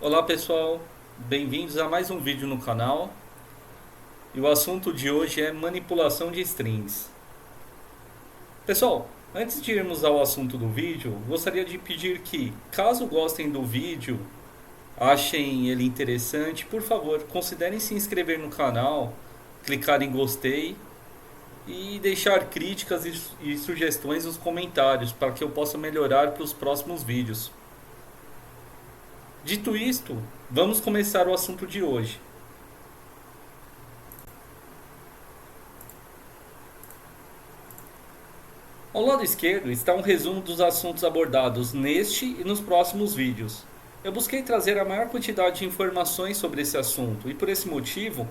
Olá pessoal, bem-vindos a mais um vídeo no canal. E o assunto de hoje é manipulação de strings. Pessoal, antes de irmos ao assunto do vídeo, gostaria de pedir que, caso gostem do vídeo, achem ele interessante, por favor, considerem se inscrever no canal, clicar em gostei e deixar críticas e sugestões nos comentários para que eu possa melhorar para os próximos vídeos. Dito isto, vamos começar o assunto de hoje. Ao lado esquerdo está um resumo dos assuntos abordados neste e nos próximos vídeos. Eu busquei trazer a maior quantidade de informações sobre esse assunto e por esse motivo,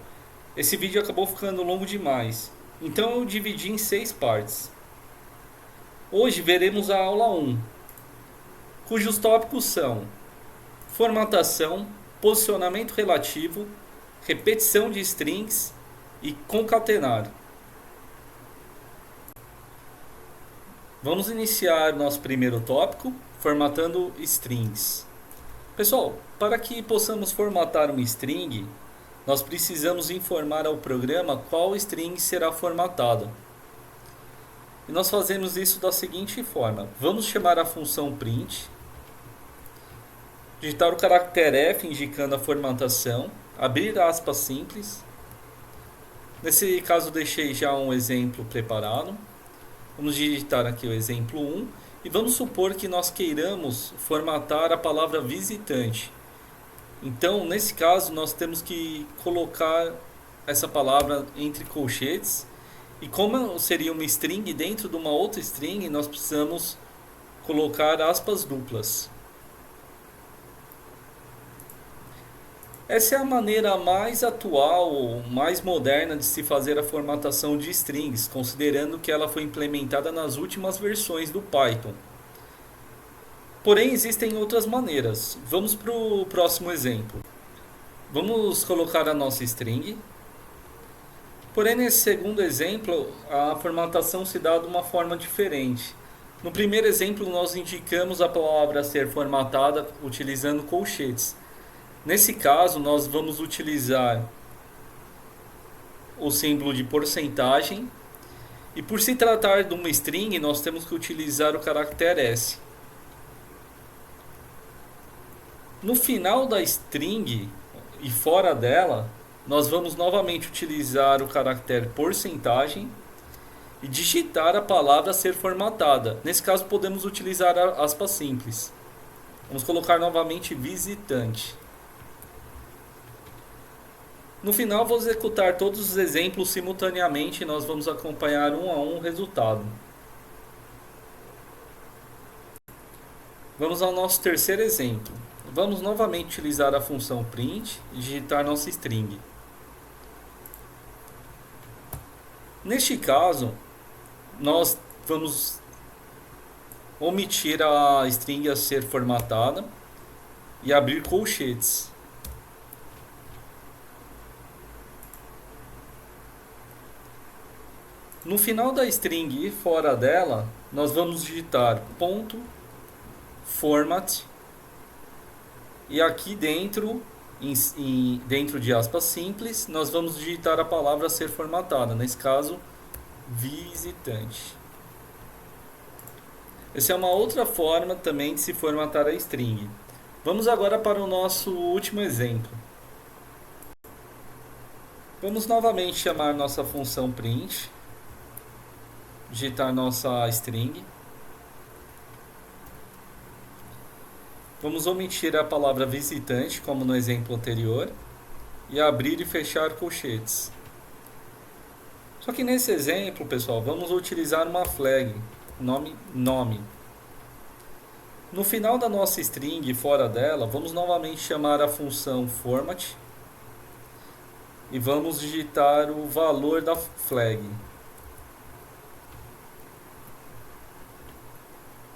esse vídeo acabou ficando longo demais. Então eu dividi em 6 partes. Hoje veremos a aula 1, cujos tópicos são formatação, posicionamento relativo, repetição de strings e concatenar. Vamos iniciar nosso primeiro tópico, formatando strings. Pessoal, para que possamos formatar uma string, nós precisamos informar ao programa qual string será formatada. E nós fazemos isso da seguinte forma. Vamos chamar a função print, digitar o caractere F indicando a formatação, abrir aspas simples. Nesse caso deixei já um exemplo preparado. Vamos digitar aqui o exemplo 1 e vamos supor que nós queiramos formatar a palavra visitante. Então, nesse caso, nós temos que colocar essa palavra entre colchetes. E como seria uma string dentro de uma outra string, nós precisamos colocar aspas duplas. Essa é a maneira mais atual, mais moderna de se fazer a formatação de strings, considerando que ela foi implementada nas últimas versões do Python. Porém, existem outras maneiras. Vamos para o próximo exemplo. Vamos colocar a nossa string. Porém, nesse segundo exemplo, a formatação se dá de uma forma diferente. No primeiro exemplo, nós indicamos a palavra a ser formatada utilizando colchetes. Nesse caso, nós vamos utilizar o símbolo de porcentagem. E por se tratar de uma string, nós temos que utilizar o caractere S. No final da string e fora dela, nós vamos novamente utilizar o caractere porcentagem e digitar a palavra a ser formatada. Nesse caso, podemos utilizar aspas simples. Vamos colocar novamente visitante. No final, vou executar todos os exemplos simultaneamente e nós vamos acompanhar um a um o resultado. Vamos ao nosso terceiro exemplo. Vamos novamente utilizar a função print e digitar nossa string. Neste caso, nós vamos omitir a string a ser formatada e abrir colchetes. No final da string e fora dela, nós vamos digitar ponto format e aqui dentro, dentro de aspas simples, nós vamos digitar a palavra a ser formatada, nesse caso, visitante. Essa é uma outra forma também de se formatar a string. Vamos agora para o nosso último exemplo. Vamos novamente chamar nossa função print, digitar nossa string. Vamos omitir a palavra visitante, como no exemplo anterior, e abrir e fechar colchetes. Só que nesse exemplo, pessoal, vamos utilizar uma flag, nome. No final da nossa string e fora dela, vamos novamente chamar a função format e vamos digitar o valor da flag.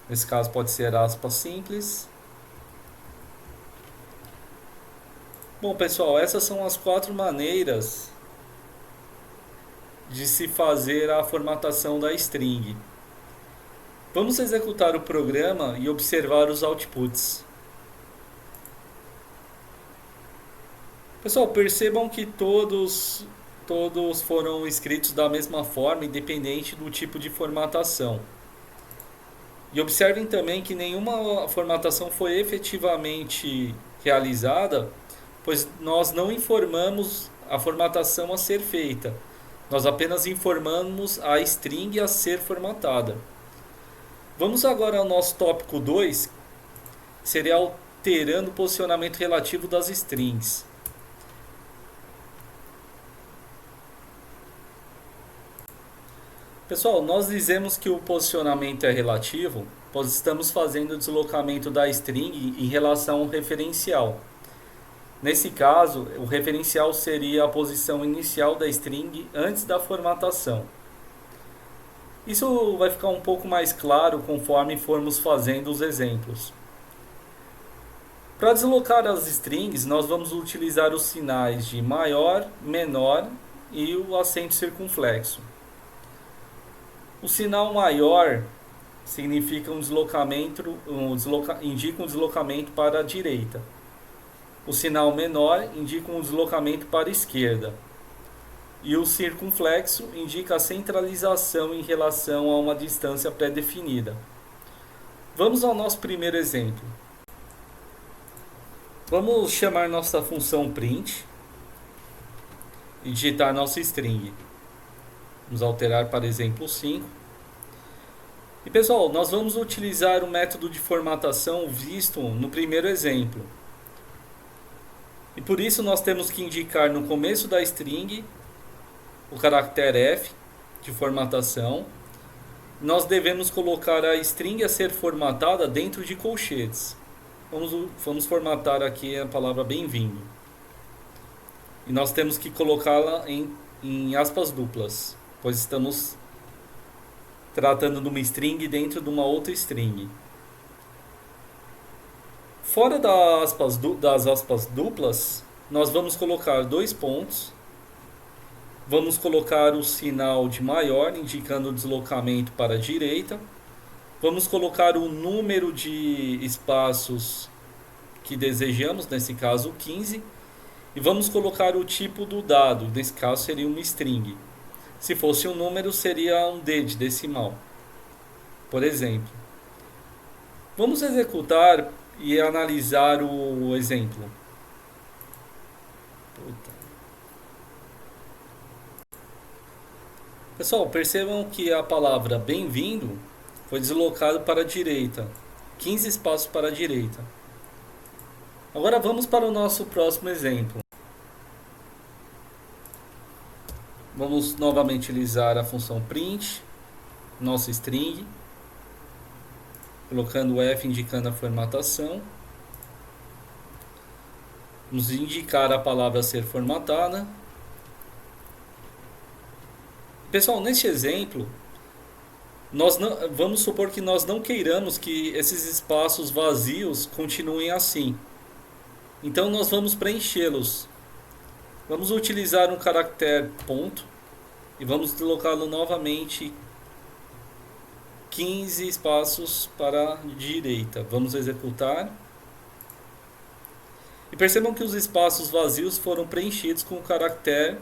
Nesse caso pode ser aspas simples. Bom, pessoal, essas são as 4 maneiras de se fazer a formatação da string. Vamos executar o programa e observar os outputs. Pessoal, percebam que todos foram escritos da mesma forma, independente do tipo de formatação. E observem também que nenhuma formatação foi efetivamente realizada, pois nós não informamos a formatação a ser feita. Nós apenas informamos a string a ser formatada. Vamos agora ao nosso tópico 2, que seria alterando o posicionamento relativo das strings. Pessoal, nós dizemos que o posicionamento é relativo, pois estamos fazendo o deslocamento da string em relação ao referencial. Nesse caso, o referencial seria a posição inicial da string antes da formatação. Isso vai ficar um pouco mais claro conforme formos fazendo os exemplos. Para deslocar as strings, nós vamos utilizar os sinais de maior, menor e o acento circunflexo. O sinal maior significa indica um deslocamento para a direita. O sinal menor indica um deslocamento para a esquerda. E o circunflexo indica a centralização em relação a uma distância pré-definida. Vamos ao nosso primeiro exemplo. Vamos chamar nossa função print e digitar nossa string. Vamos alterar para exemplo 5. E pessoal, nós vamos utilizar o método de formatação visto no primeiro exemplo. E por isso nós temos que indicar no começo da string o caractere F de formatação. Nós devemos colocar a string a ser formatada dentro de colchetes. Vamos formatar aqui a palavra bem-vindo. E nós temos que colocá-la em aspas duplas, pois estamos tratando de uma string dentro de uma outra string. Fora das aspas duplas, nós vamos colocar 2 pontos. Vamos colocar o sinal de maior, indicando o deslocamento para a direita. Vamos colocar o número de espaços que desejamos, nesse caso 15. E vamos colocar o tipo do dado, nesse caso seria uma string. Se fosse um número, seria um D de decimal, por exemplo. Vamos executar e analisar o exemplo. Pessoal, percebam que a palavra bem-vindo foi deslocada para a direita, 15 espaços para a direita. Agora vamos para o nosso próximo exemplo. Vamos novamente utilizar a função print, nossa string, colocando o F indicando a formatação. Vamos indicar a palavra a ser formatada. Pessoal, neste exemplo, vamos supor que nós não queiramos que esses espaços vazios continuem assim. Então nós vamos preenchê-los. Vamos utilizar um caractere ponto e vamos deslocá-lo novamente 15 espaços para a direita. Vamos executar. E percebam que os espaços vazios foram preenchidos com o caractere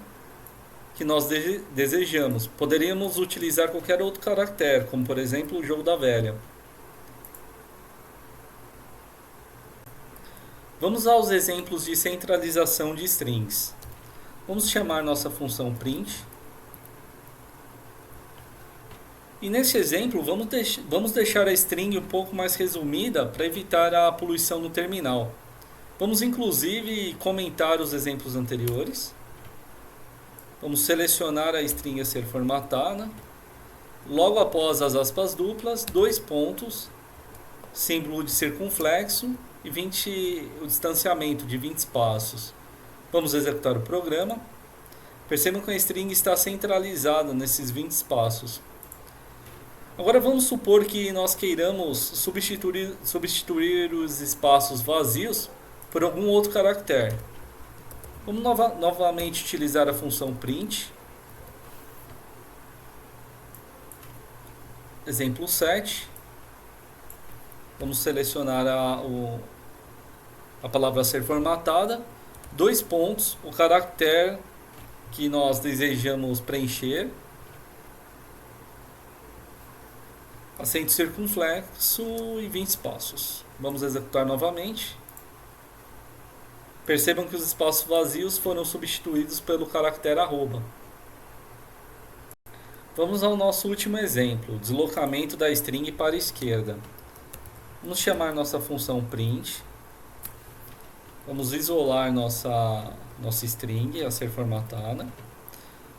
que nós desejamos. Poderíamos utilizar qualquer outro caractere, como por exemplo o jogo da velha. Vamos aos exemplos de centralização de strings. Vamos chamar nossa função print. E neste exemplo, vamos deixar a string um pouco mais resumida para evitar a poluição no terminal. Vamos inclusive comentar os exemplos anteriores. Vamos selecionar a string a ser formatada. Logo após as aspas duplas, 2 pontos, símbolo de circunflexo e o distanciamento de 20 espaços. Vamos executar o programa. Percebam que a string está centralizada nesses 20 espaços. Agora vamos supor que nós queiramos substituir os espaços vazios por algum outro caractere. Vamos novamente utilizar a função print. Exemplo 7. Vamos selecionar a palavra a ser formatada. dois pontos, o caractere que nós desejamos preencher, acento circunflexo e 20 espaços. Vamos executar novamente. Percebam que os espaços vazios foram substituídos pelo caractere arroba. Vamos ao nosso último exemplo, deslocamento da string para a esquerda. Vamos chamar nossa função print. Vamos isolar nossa string a ser formatada.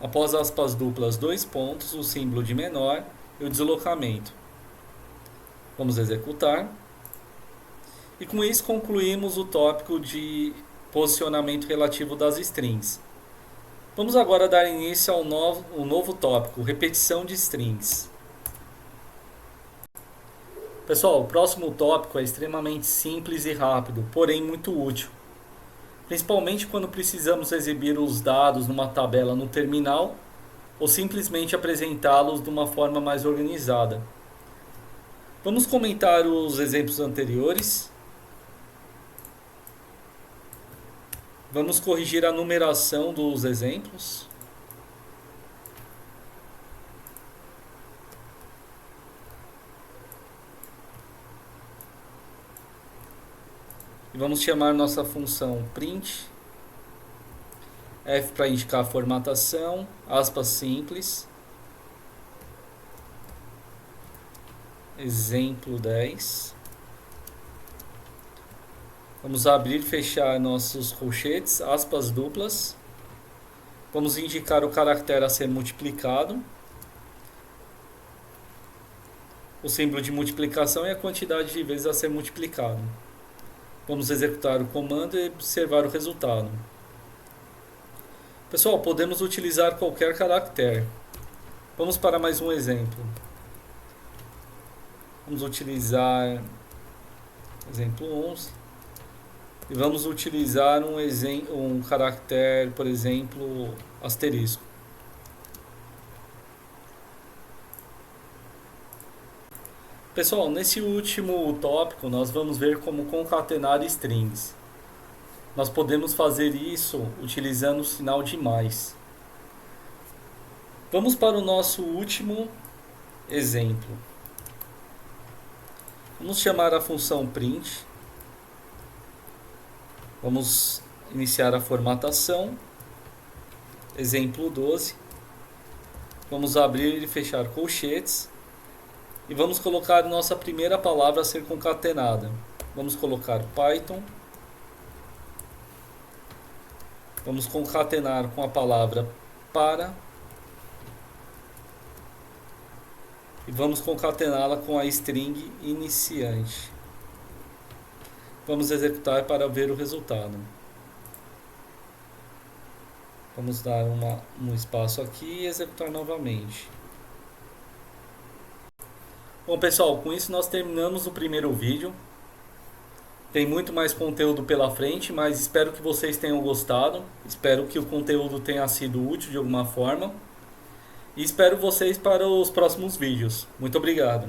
Após aspas duplas, dois pontos, o símbolo de menor e o deslocamento. Vamos executar. E com isso concluímos o tópico de posicionamento relativo das strings. Vamos agora dar início ao novo tópico, repetição de strings. Pessoal, o próximo tópico é extremamente simples e rápido, porém muito útil. Principalmente quando precisamos exibir os dados numa tabela no terminal ou simplesmente apresentá-los de uma forma mais organizada. Vamos comentar os exemplos anteriores. Vamos corrigir a numeração dos exemplos. E vamos chamar nossa função print. F para indicar a formatação, aspas simples. Exemplo 10. Vamos abrir e fechar nossos colchetes, aspas duplas. Vamos indicar o caractere a ser multiplicado. O símbolo de multiplicação é a quantidade de vezes a ser multiplicado. Vamos executar o comando e observar o resultado. Pessoal, podemos utilizar qualquer caractere. Vamos para mais um exemplo. Vamos utilizar exemplo 11. E vamos utilizar um caractere, por exemplo, asterisco. Pessoal, nesse último tópico nós vamos ver como concatenar strings. Nós podemos fazer isso utilizando o sinal de mais. Vamos para o nosso último exemplo. Vamos chamar a função print. Vamos iniciar a formatação. Exemplo 12. Vamos abrir e fechar colchetes. E vamos colocar nossa primeira palavra a ser concatenada. Vamos colocar Python. Vamos concatenar com a palavra para. E vamos concatená-la com a string iniciante. Vamos executar para ver o resultado. Vamos dar um espaço aqui e executar novamente. Bom pessoal, com isso nós terminamos o primeiro vídeo. Tem muito mais conteúdo pela frente, mas espero que vocês tenham gostado. Espero que o conteúdo tenha sido útil de alguma forma. E espero vocês para os próximos vídeos. Muito obrigado.